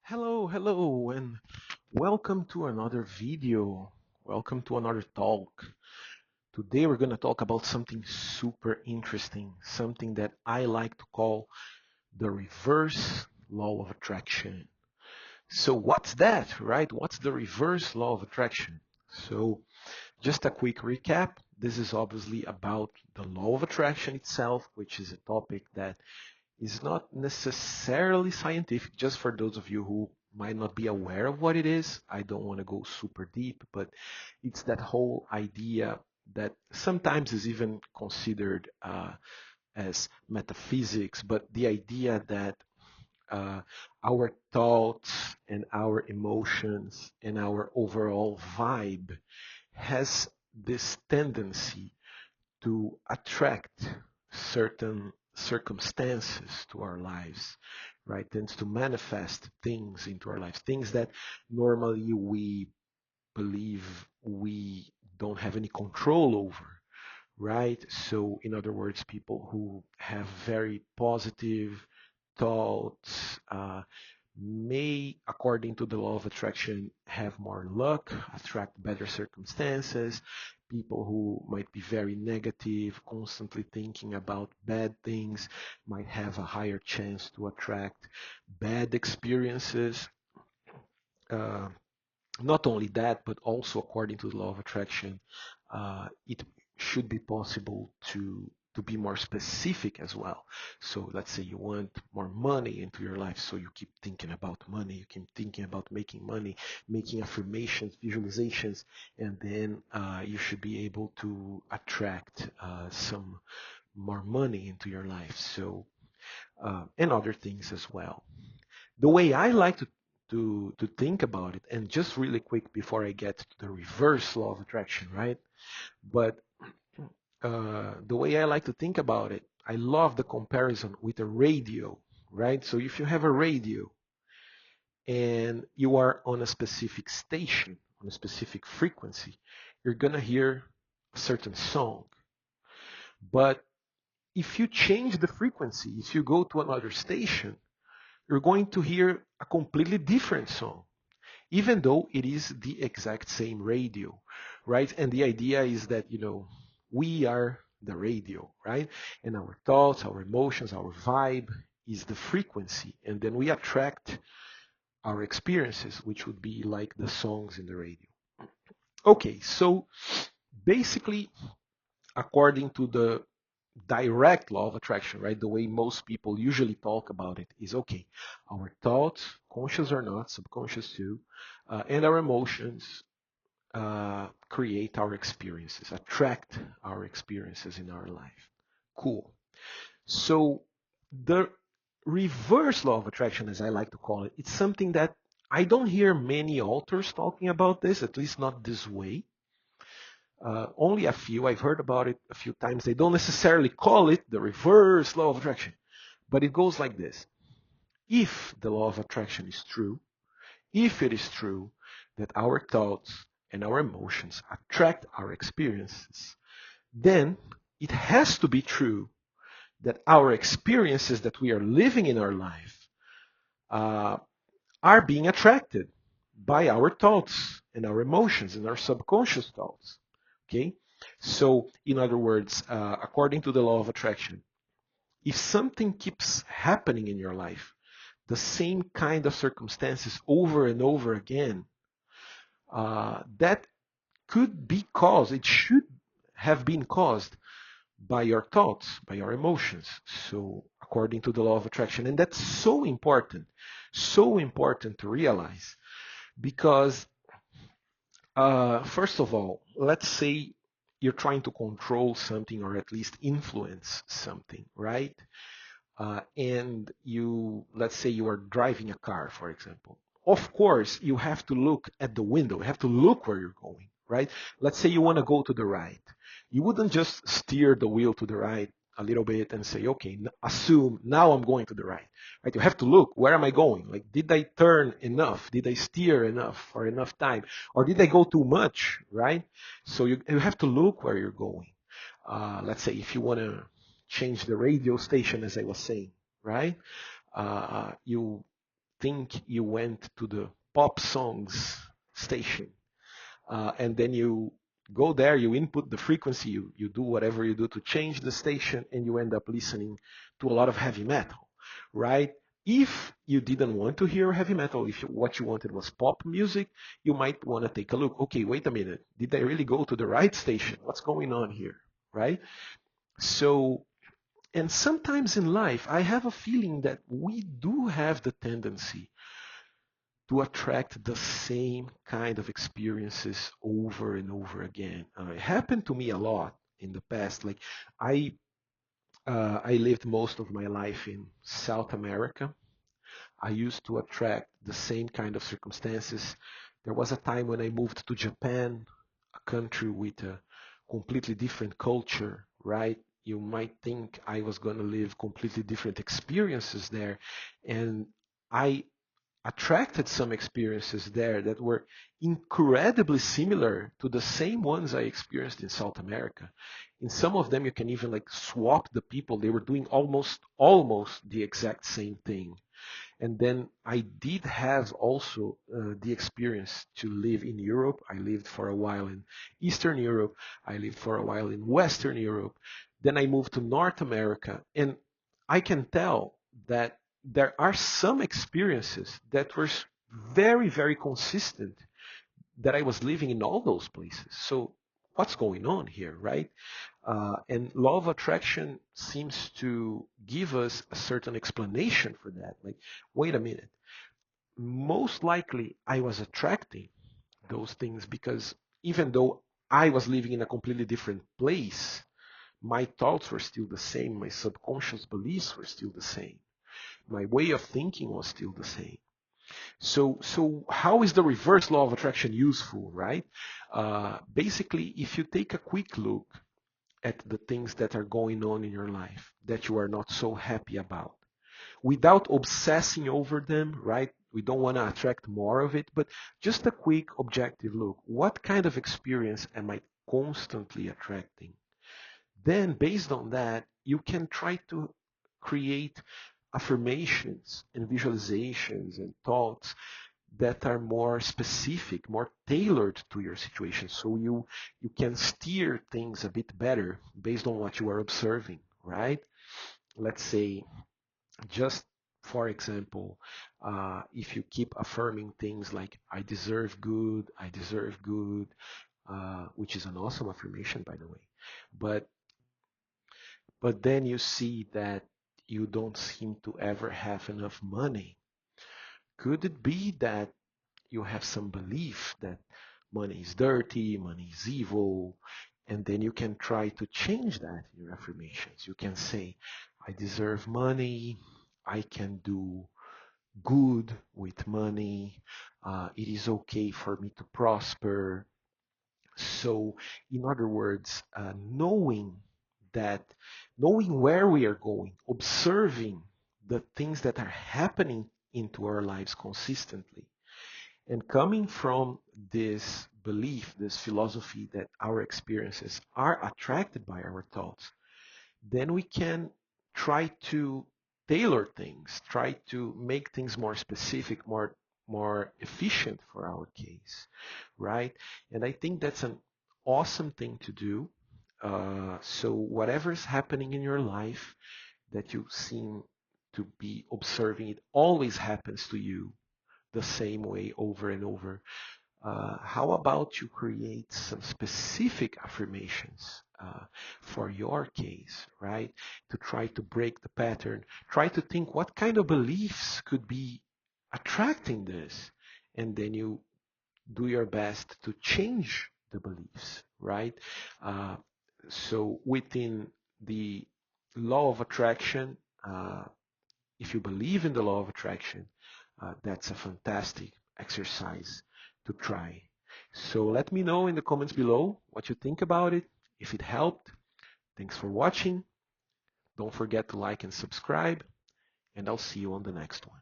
Hello, and welcome to another video. Welcome to another talk. Today we're going to talk about something super interesting, something that I like to call the reverse law of attraction. So what's that, right? What's the reverse law of attraction? So just a quick recap. This is obviously about the law of attraction itself, which is a topic that is not necessarily scientific, just for those of you who might not be aware of what it is. I don't want to go super deep, but it's that whole idea that sometimes is even considered as metaphysics, but the idea that uh, our thoughts and our emotions and our overall vibe has this tendency to attract certain circumstances to our lives, right? Tends to manifest things into our lives, things that normally we believe we don't have any control over, right? So, in other words, people who have very positive thoughts may, according to the law of attraction, have more luck, attract better circumstances. People who might be very negative, constantly thinking about bad things, might have a higher chance to attract bad experiences. Uh, Not only that, but also according to the law of attraction, it should be possible to be more specific as well. So let's say you want more money into your life, so you keep thinking about money, you keep thinking about making money, making affirmations, visualizations, and then you should be able to attract some more money into your life. So and other things as well. The way I like to think about it, and just really quick before I get to the reverse law of attraction, right? But the way I like to think about it, I love the comparison with a radio, right? So if you have a radio and you are on a specific station, on a specific frequency, you're gonna hear a certain song. But if you change the frequency, if you go to another station, you're going to hear a completely different song, even though it is the exact same radio, right? And the idea is that, we are the radio, right? And our thoughts, our emotions, our vibe is the frequency. And then we attract our experiences, which would be like the songs in the radio. Okay, so basically, according to the direct law of attraction, right? The way most people usually talk about it is okay, our thoughts, conscious or not, subconscious too, and our emotions create our experiences, attract our experiences in our life. Cool. So the reverse law of attraction, as I like to call it, it's something that I don't hear many authors talking about this, at least not this way. Only a few. I've heard about it a few times. They don't necessarily call it the reverse law of attraction, but it goes like this. If the law of attraction is true, if it is true that our thoughts and our emotions attract our experiences, then it has to be true that our experiences that we are living in our life uh, are being attracted by our thoughts and our emotions and our subconscious thoughts. Okay? So, in other words, according to the law of attraction, if something keeps happening in your life, the same kind of circumstances over and over again, that could be caused, it should have been caused by your thoughts, by your emotions. So, according to the law of attraction. And that's so important to realize because, first of all, let's say you're trying to control something or at least influence something, right? And let's say you are driving a car, for example. Of course, you have to look at the window. You have to look where you're going, right? Let's say you want to go to the right. You wouldn't just steer the wheel to the right a little bit and say, okay, assume now I'm going to the right, right? You have to look, where am I going? Like, did I turn enough? Did I steer enough for enough time? Or did I go too much, right? So you have to look where you're going. Let's say if you want to change the radio station, as I was saying, right? You think you went to the pop songs station, and then you go there, you input the frequency, you do whatever you do to change the station, and you end up listening to a lot of heavy metal, right? If you didn't want to hear heavy metal, if what you wanted was pop music, you might want to take a look. Okay, wait a minute. Did I really go to the right station? What's going on here, right? So, and sometimes in life, I have a feeling that we do have the tendency to attract the same kind of experiences over and over again. It happened to me a lot in the past. Like I, I lived most of my life in South America. I used to attract the same kind of circumstances. There was a time when I moved to Japan, a country with a completely different culture, right? You might think I was going to live completely different experiences there. And I attracted some experiences there that were incredibly similar to the same ones I experienced in South America. In some of them, you can even like swap the people. They were doing almost the exact same thing. And then I did have also the experience to live in Europe. I lived for a while in Eastern Europe. I lived for a while in Western Europe. Then I moved to North America. And I can tell that there are some experiences that were very, very consistent that I was living in all those places. So what's going on here, right? And law of attraction seems to give us a certain explanation for that. Like, wait a minute. Most likely I was attracting those things because even though I was living in a completely different place, my thoughts were still the same. My subconscious beliefs were still the same. My way of thinking was still the same. So how is the reverse law of attraction useful, right? Basically, if you take a quick look at the things that are going on in your life that you are not so happy about, without obsessing over them, right? We don't want to attract more of it, but just a quick objective look. What kind of experience am I constantly attracting? Then, based on that, you can try to create affirmations and visualizations and thoughts that are more specific, more tailored to your situation. So you can steer things a bit better based on what you are observing, right? Let's say, just for example, if you keep affirming things like I deserve good, which is an awesome affirmation, by the way, but then you see that you don't seem to ever have enough money. Could it be that you have some belief that money is dirty, money is evil, and then you can try to change that in your affirmations. You can say, I deserve money, I can do good with money, it is okay for me to prosper. So, in other words, that, knowing where we are going, observing the things that are happening into our lives consistently, and coming from this belief, this philosophy that our experiences are attracted by our thoughts, then we can try to tailor things, try to make things more specific, more efficient for our case, right? And I think that's an awesome thing to do. So whatever is happening in your life that you seem to be observing, it always happens to you the same way over and over. How about you create some specific affirmations for your case, right? To try to break the pattern. Try to think what kind of beliefs could be attracting this. And then you do your best to change the beliefs, right? Uh, so within the law of attraction, if you believe in the law of attraction, that's a fantastic exercise to try. So let me know in the comments below what you think about it, if it helped. Thanks for watching. Don't forget to like and subscribe, and I'll see you on the next one.